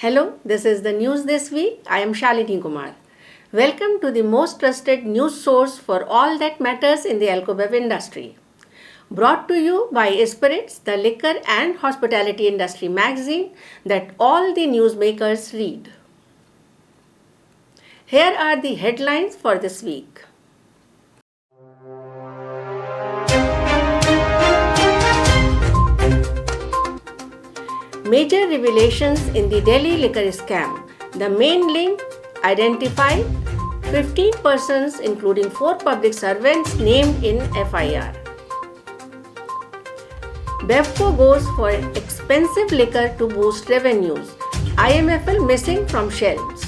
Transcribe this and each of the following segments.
Hello, this is the news this week. I am Shalini Kumar. Welcome to the most trusted news source for all that matters in the alcohol industry. Brought to you by Spiritz, the liquor and hospitality industry magazine that all the newsmakers read. Here are the headlines for this week. Major revelations in the Delhi liquor scam. The main link identified 15 persons including 4 public servants named in FIR. Bevco goes for expensive liquor to boost revenues. IMFL missing from shelves.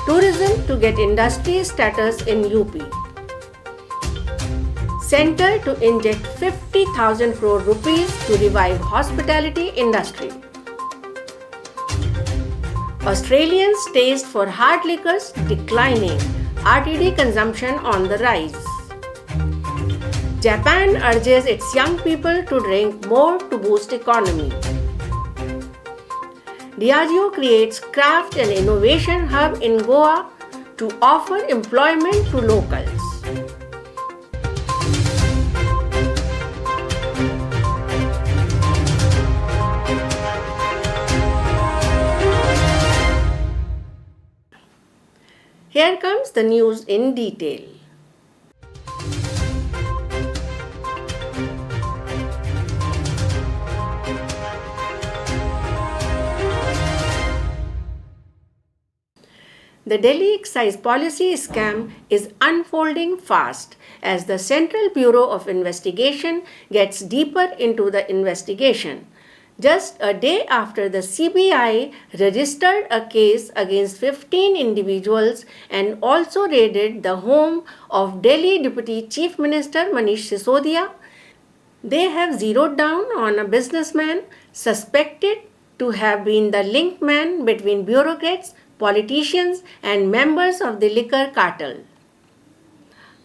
Tourism to get industry status in UP. Centre to inject 50,000 crore rupees to revive hospitality industry. Australians' taste for hard liquors declining. RTD consumption on the rise. Japan urges its young people to drink more to boost economy. Diageo creates craft and innovation hub in Goa to offer employment to locals. Here comes the news in detail. The Delhi excise policy scam is unfolding fast as the Central Bureau of Investigation gets deeper into the investigation. Just a day after the CBI registered a case against 15 individuals and also raided the home of Delhi Deputy Chief Minister Manish Sisodia, they have zeroed down on a businessman suspected to have been the link man between bureaucrats, politicians and members of the liquor cartel.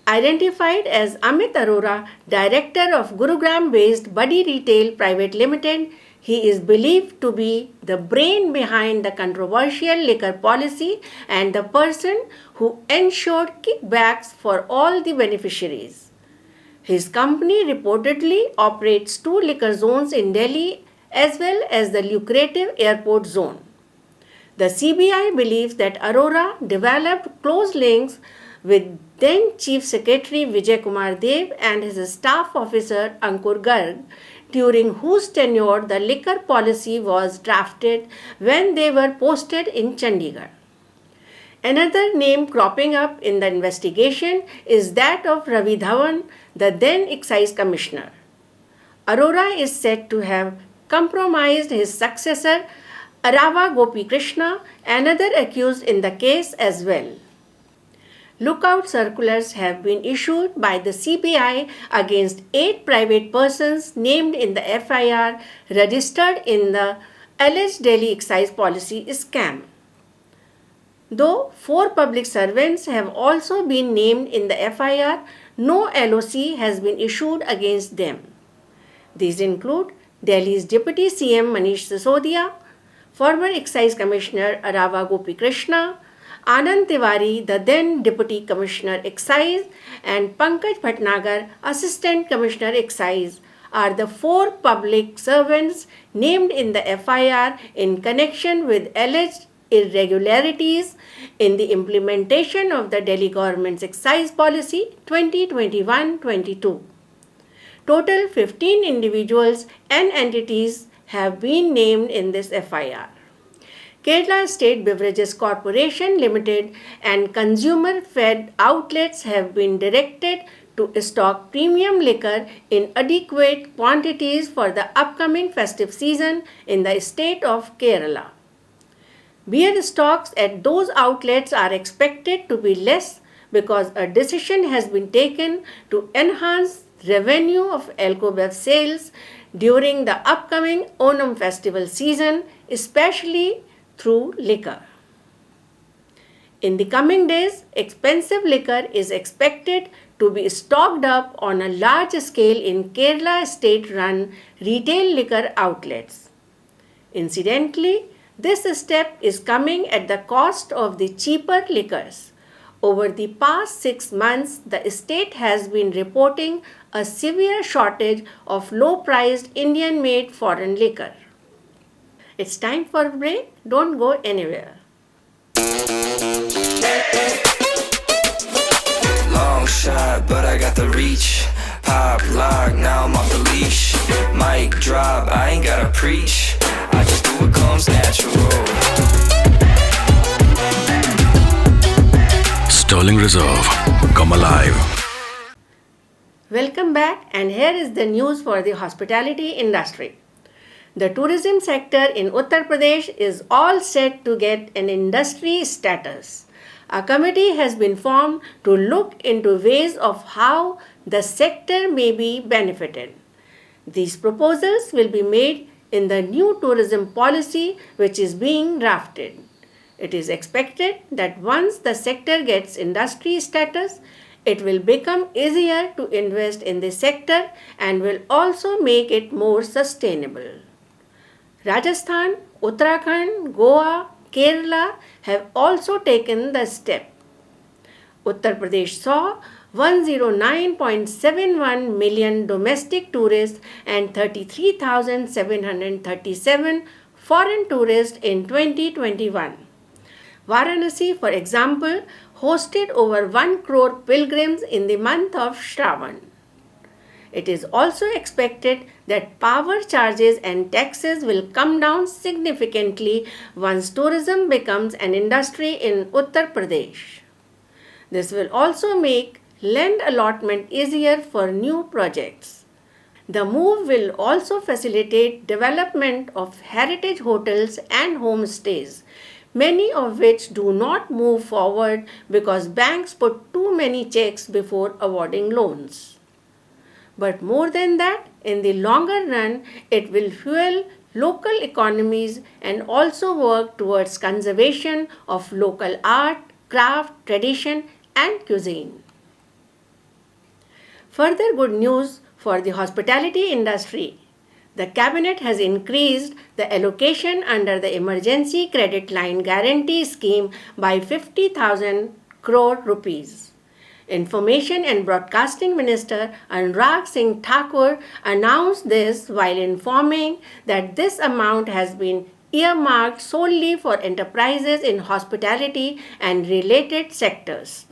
Identified as Amit Arora, director of Gurugram-based Buddy Retail Private Limited, he is believed to be the brain behind the controversial liquor policy and the person who ensured kickbacks for all the beneficiaries. His company reportedly operates 2 liquor zones in Delhi as well as the lucrative airport zone. The CBI believes that Arora developed close links with then Chief Secretary Vijay Kumar Dev and his staff officer Ankur Garg, during whose tenure the liquor policy was drafted when they were posted in Chandigarh. Another name cropping up in the investigation is that of Ravi Dhawan, the then excise commissioner. Arora is said to have compromised his successor Arava Gopi Krishna, another accused in the case as well. Lookout circulars have been issued by the CBI against 8 private persons named in the FIR registered in the alleged Delhi excise policy scam. Though 4 public servants have also been named in the FIR, no LOC has been issued against them. These include Delhi's Deputy CM Manish Sisodia, former Excise Commissioner Arava Gopi Krishna, Anand Tiwari, the then Deputy Commissioner Excise, and Pankaj Bhatnagar, Assistant Commissioner Excise, are the 4 public servants named in the FIR in connection with alleged irregularities in the implementation of the Delhi government's excise policy 2021-22. Total 15 individuals and entities have been named in this FIR. Kerala State Beverages Corporation Limited and consumer-fed outlets have been directed to stock premium liquor in adequate quantities for the upcoming festive season in the state of Kerala. Beer stocks at those outlets are expected to be less because a decision has been taken to enhance revenue of alcohol sales during the upcoming Onam festival season, especially through liquor. In the coming days, expensive liquor is expected to be stocked up on a large scale in Kerala state-run retail liquor outlets. Incidentally, This step is coming at the cost of the cheaper liquors. Over the past 6 months, the state has been reporting a severe shortage of low-priced Indian-made foreign liquor. It's time for a break. Don't go anywhere. Long shot, but I got the reach. Pop, lock, now I'm off the leash. Mic drop, I ain't gotta preach. I just do what comes natural. Sterling Reserve, come alive. Welcome back, and here is the news for the hospitality industry. The tourism sector in Uttar Pradesh is all set to get an industry status. A committee has been formed to look into ways of how the sector may be benefited. These proposals will be made in the new tourism policy which is being drafted. It is expected that once the sector gets industry status, it will become easier to invest in the sector and will also make it more sustainable. Rajasthan, Uttarakhand, Goa, Kerala have also taken the step. Uttar Pradesh saw 109.71 million domestic tourists and 33,737 foreign tourists in 2021. Varanasi, for example, hosted over 1 crore pilgrims in the month of Shravan. It is also expected that power charges and taxes will come down significantly once tourism becomes an industry in Uttar Pradesh. This will also make land allotment easier for new projects. The move will also facilitate development of heritage hotels and homestays, many of which do not move forward because banks put too many checks before awarding loans. But more than that, in the longer run, it will fuel local economies and also work towards conservation of local art, craft, tradition, and cuisine. Further good news for the hospitality industry. The cabinet has increased the allocation under the Emergency Credit Line Guarantee Scheme by 50,000 crore rupees. Information and Broadcasting Minister Anurag Singh Thakur announced this while informing that this amount has been earmarked solely for enterprises in hospitality and related sectors.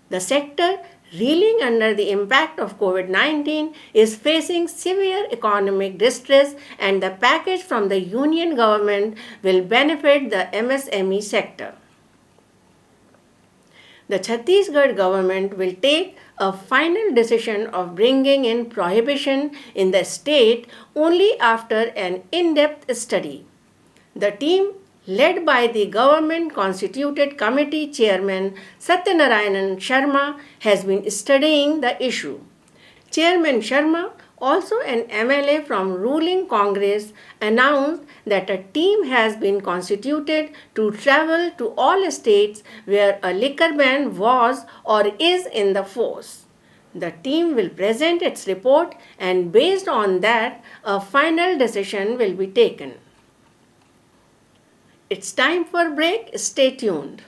The sector, reeling under the impact of COVID-19, is facing severe economic distress, and the package from the union government will benefit the MSME sector. The Chhattisgarh government will take a final decision of bringing in prohibition in the state only after an in-depth study. The team, led by the government-constituted committee chairman Satyanarayanan Sharma, has been studying the issue. Chairman Sharma, also an MLA from ruling Congress, announced that a team has been constituted to travel to all states where a liquor ban was or is in the force. The team will present its report, and based on that, a final decision will be taken. It's time for a break. Stay tuned.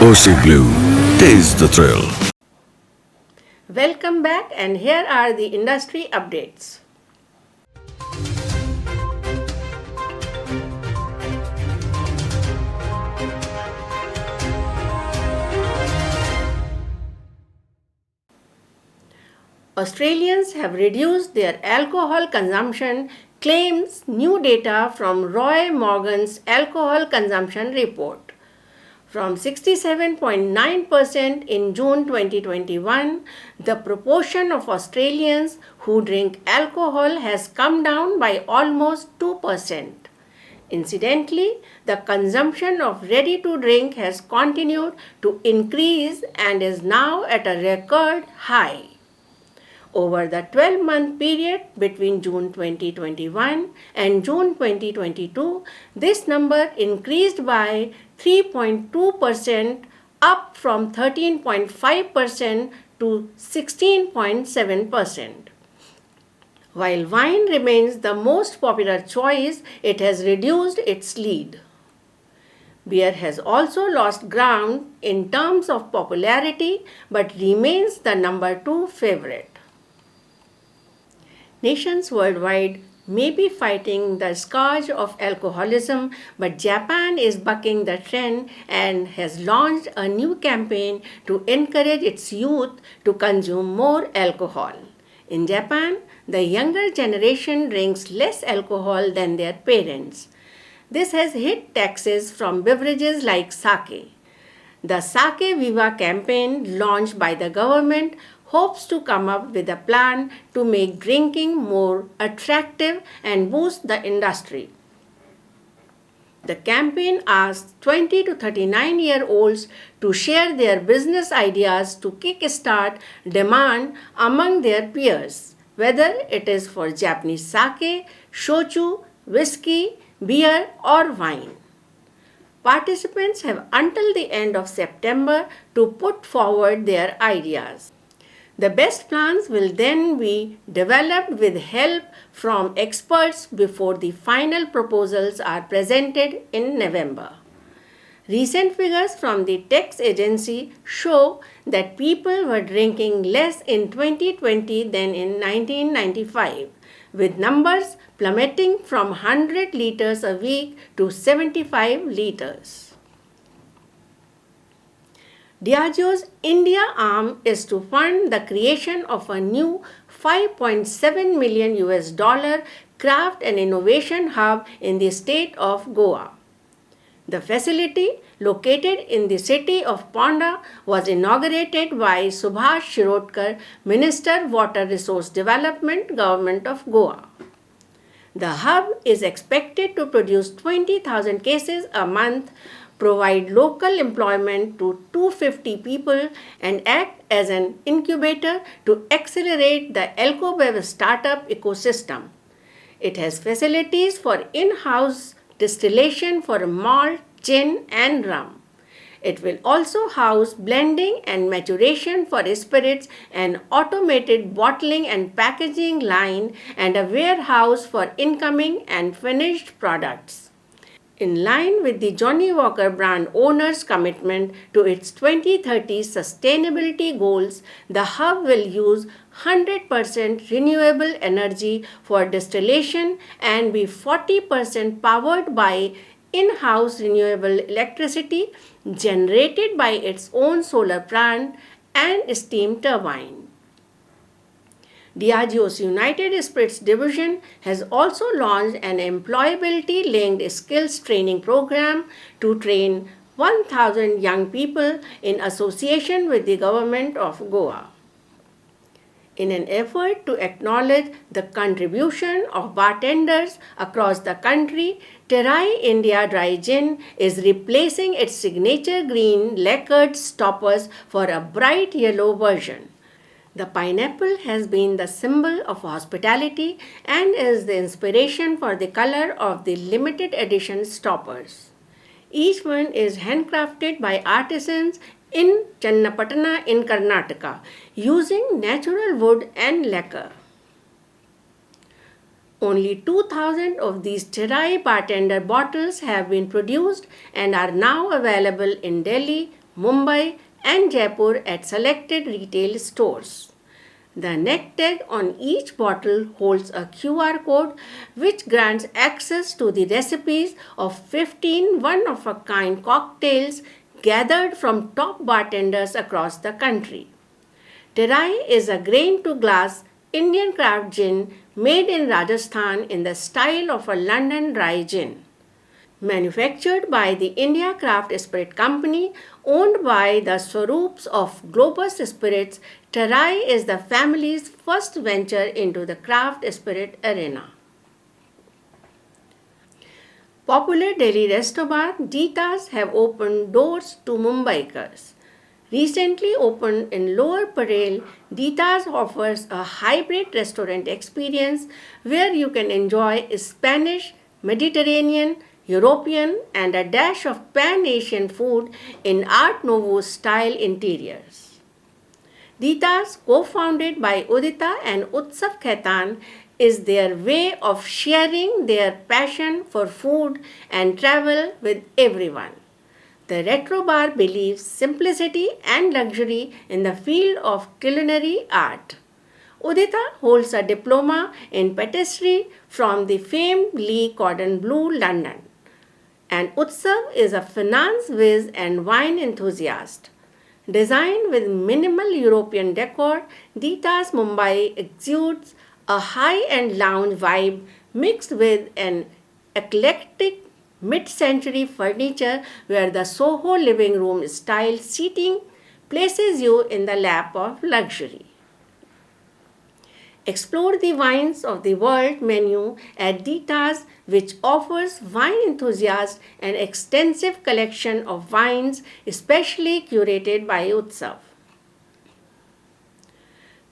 OC Blue, taste the thrill. Welcome back, and here are the industry updates. Australians have reduced their alcohol consumption, claims new data from Roy Morgan's alcohol consumption report. From 67.9% in June 2021, the proportion of Australians who drink alcohol has come down by almost 2%. Incidentally, the consumption of ready-to-drink has continued to increase and is now at a record high. Over the 12-month period between June 2021 and June 2022, this number increased by 3.2%, up from 13.5% to 16.7%. While wine remains the most popular choice, it has reduced its lead. Beer has also lost ground in terms of popularity but remains the number 2 favorite. Nations worldwide may be fighting the scourge of alcoholism, but Japan is bucking the trend and has launched a new campaign to encourage its youth to consume more alcohol. In Japan, the younger generation drinks less alcohol than their parents. This has hit taxes from beverages like sake. The Sake Viva campaign, launched by the government, hopes to come up with a plan to make drinking more attractive and boost the industry. The campaign asks 20 to 39-year-olds to share their business ideas to kickstart demand among their peers, whether it is for Japanese sake, shochu, whiskey, beer, or wine. Participants have until the end of September to put forward their ideas. The best plans will then be developed with help from experts before the final proposals are presented in November. Recent figures from the tax agency show that people were drinking less in 2020 than in 1995, with numbers plummeting from 100 liters a week to 75 liters. Diageo's India arm is to fund the creation of a new $5.7 million craft and innovation hub in the state of Goa. The facility, located in the city of Ponda, was inaugurated by Subhash Shirodkar, Minister Water Resource Development, Government of Goa. The hub is expected to produce 20,000 cases a month, provide local employment to 250 people, and act as an incubator to accelerate the alcobev startup ecosystem. It has facilities for in-house distillation for malt, gin, and rum. It will also house blending and maturation for spirits, an automated bottling and packaging line, and a warehouse for incoming and finished products. In line with the Johnnie Walker brand owner's commitment to its 2030 sustainability goals, the hub will use 100% renewable energy for distillation and be 40% powered by in-house renewable electricity generated by its own solar plant and steam turbine. Diageo's United Spirits division has also launched an employability-linked skills training program to train 1,000 young people in association with the government of Goa. In an effort to acknowledge the contribution of bartenders across the country, Terai India Dry Gin is replacing its signature green lacquered stoppers for a bright yellow version. The pineapple has been the symbol of hospitality and is the inspiration for the color of the limited edition stoppers. Each one is handcrafted by artisans in Channapatna in Karnataka using natural wood and lacquer. Only 2,000 of these Terai bartender bottles have been produced and are now available in Delhi, Mumbai, and Jaipur at selected retail stores. The neck tag on each bottle holds a QR code which grants access to the recipes of 15 one-of-a-kind cocktails gathered from top bartenders across the country. Terai is a grain-to-glass Indian craft gin made in Rajasthan in the style of a London dry gin. Manufactured by the India Craft Spirit Company, owned by the Swarups of Globus Spirits, Terai is the family's first venture into the craft spirit arena. Popular Delhi restaurant Jeeta's have opened doors to Mumbaikars. Recently opened in Lower Parel, Dita's offers a hybrid restaurant experience where you can enjoy Spanish, Mediterranean, European, and a dash of Pan Asian food in Art Nouveau style interiors. Dita's, co-founded by Udita and Utsav Khaitan, is their way of sharing their passion for food and travel with everyone. The retro bar believes simplicity and luxury in the field of culinary art. Udita holds a diploma in patisserie from the famed Lee Cordon Bleu, London. And Utsav is a finance whiz and wine enthusiast. Designed with minimal European decor, Dita's Mumbai exudes a high-end lounge vibe mixed with an eclectic mid-century furniture where the Soho living room style seating places you in the lap of luxury. Explore the wines of the world menu at Dita's, which offers wine enthusiasts an extensive collection of wines especially curated by Utsav.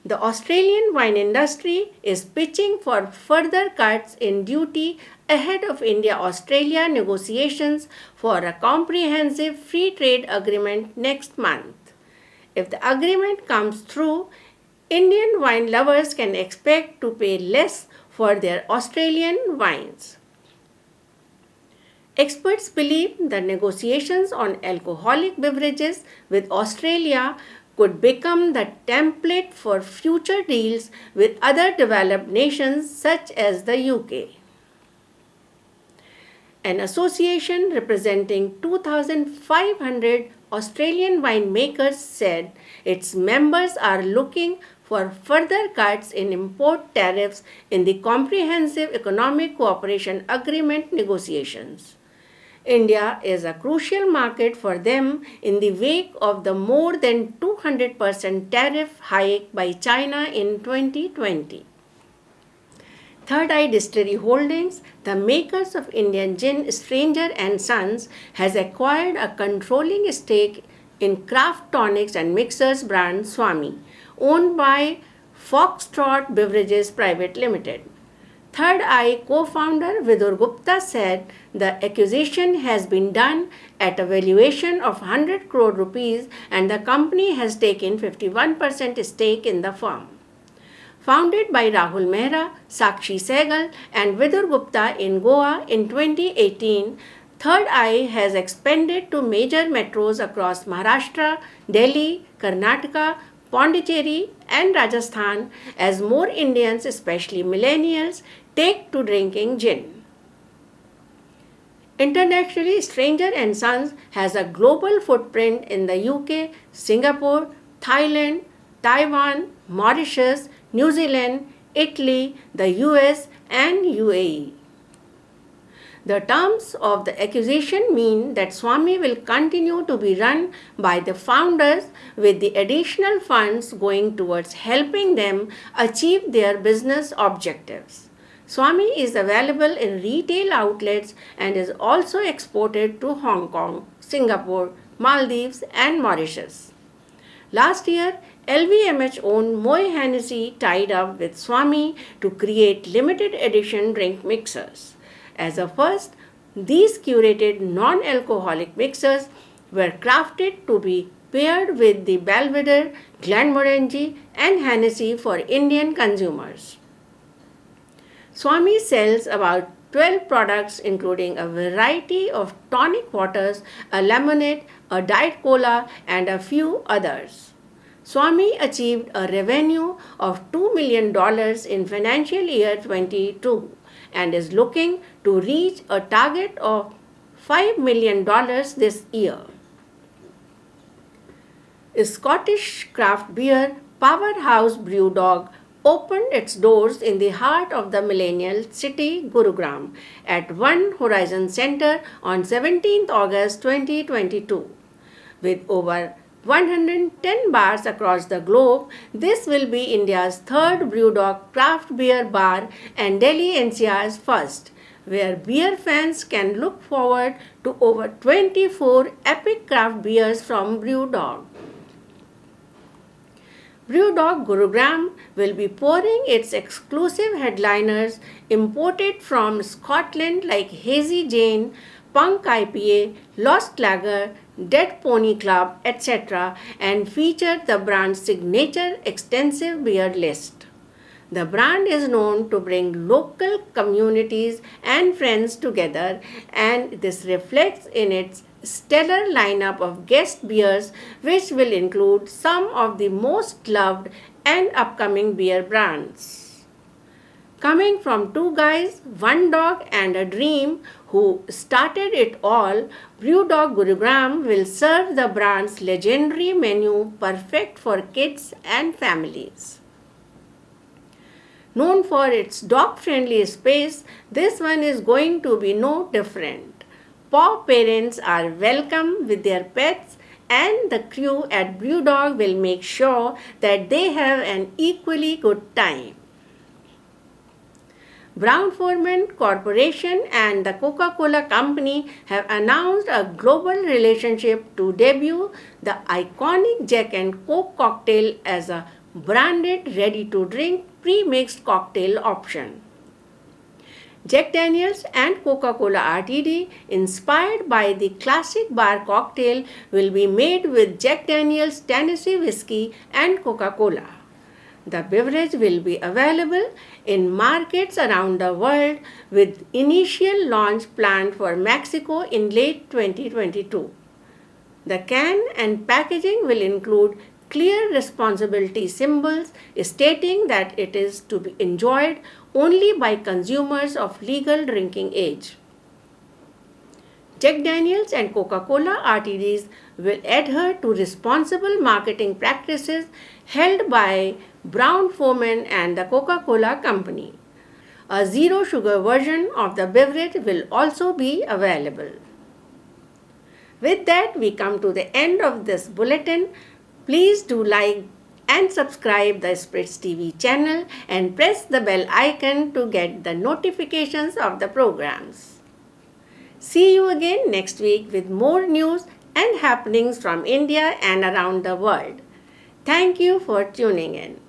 The Australian wine industry is pitching for further cuts in duty ahead of India-Australia negotiations for a comprehensive free trade agreement next month. If the agreement comes through, Indian wine lovers can expect to pay less for their Australian wines. Experts believe the negotiations on alcoholic beverages with Australia could become the template for future deals with other developed nations such as the UK. An association representing 2,500 Australian winemakers said its members are looking for further cuts in import tariffs in the Comprehensive Economic Cooperation Agreement negotiations. India is a crucial market for them in the wake of the more than 200% tariff hike by China in 2020. Third Eye Distillery Holdings, the makers of Indian gin Stranger and Sons, has acquired a controlling stake in craft tonics and mixers brand Swami, owned by Foxtrot Beverages Private Limited. Third Eye co-founder Vidur Gupta said the acquisition has been done at a valuation of 100 crore rupees and the company has taken 51% stake in the firm. Founded by Rahul Mehra, Sakshi Sehgal and Vidur Gupta in Goa in 2018, Third Eye has expanded to major metros across Maharashtra, Delhi, Karnataka, Pondicherry and Rajasthan as more Indians, especially millennials, take to drinking gin. Internationally, Stranger and Sons has a global footprint in the UK, Singapore, Thailand, Taiwan, Mauritius, New Zealand, Italy, the US and UAE. The terms of the acquisition mean that Swami will continue to be run by the founders with the additional funds going towards helping them achieve their business objectives. Swami is available in retail outlets and is also exported to Hong Kong, Singapore, Maldives and Mauritius. Last year, LVMH owned Moe Hennessy tied up with Swami to create limited edition drink mixers. As a first, these curated non-alcoholic mixers were crafted to be paired with the Belvedere, Glenmorangie and Hennessy for Indian consumers. Swami sells about 12 products including a variety of tonic waters, a lemonade, a diet cola and a few others. Swami achieved a revenue of $2 million in financial year 22 and is looking to reach a target of $5 million this year. Scottish craft beer powerhouse Brewdog opened its doors in the heart of the millennial city Gurugram at One Horizon Center on 17th August 2022. With over 110 bars across the globe, this will be India's third Brewdog craft beer bar and Delhi NCR's first, where beer fans can look forward to over 24 epic craft beers from Brewdog. Brewdog Gurugram will be pouring its exclusive headliners imported from Scotland like Hazy Jane, Punk IPA, Lost Lager, Dead Pony Club, etc. and feature the brand's signature extensive beer list. The brand is known to bring local communities and friends together, and this reflects in its stellar lineup of guest beers, which will include some of the most loved and upcoming beer brands. Coming from two guys, one dog and a dream who started it all, Brewdog Gurugram will serve the brand's legendary menu perfect for kids and families. Known for its dog-friendly space, this one is going to be no different. Paw parents are welcome with their pets, and the crew at Brewdog will make sure that they have an equally good time. Brown-Forman Corporation and the Coca-Cola Company have announced a global relationship to debut the iconic Jack and Coke cocktail as a branded ready-to-drink pre-mixed cocktail option. Jack Daniels and Coca-Cola RTD, inspired by the classic bar cocktail, will be made with Jack Daniels Tennessee whiskey and Coca-Cola. The beverage will be available in markets around the world, with initial launch planned for Mexico in late 2022. The can and packaging will include clear responsibility symbols stating that it is to be enjoyed only by consumers of legal drinking age. Jack Daniels and Coca-Cola RTDs will adhere to responsible marketing practices held by Brown-Forman and the Coca-Cola Company. A zero sugar version of the beverage will also be available. With that, we come to the end of this bulletin. Please do like and subscribe the Spiritz TV channel and press the bell icon to get the notifications of the programs. See you again next week with more news and happenings from India and around the world. Thank you for tuning in.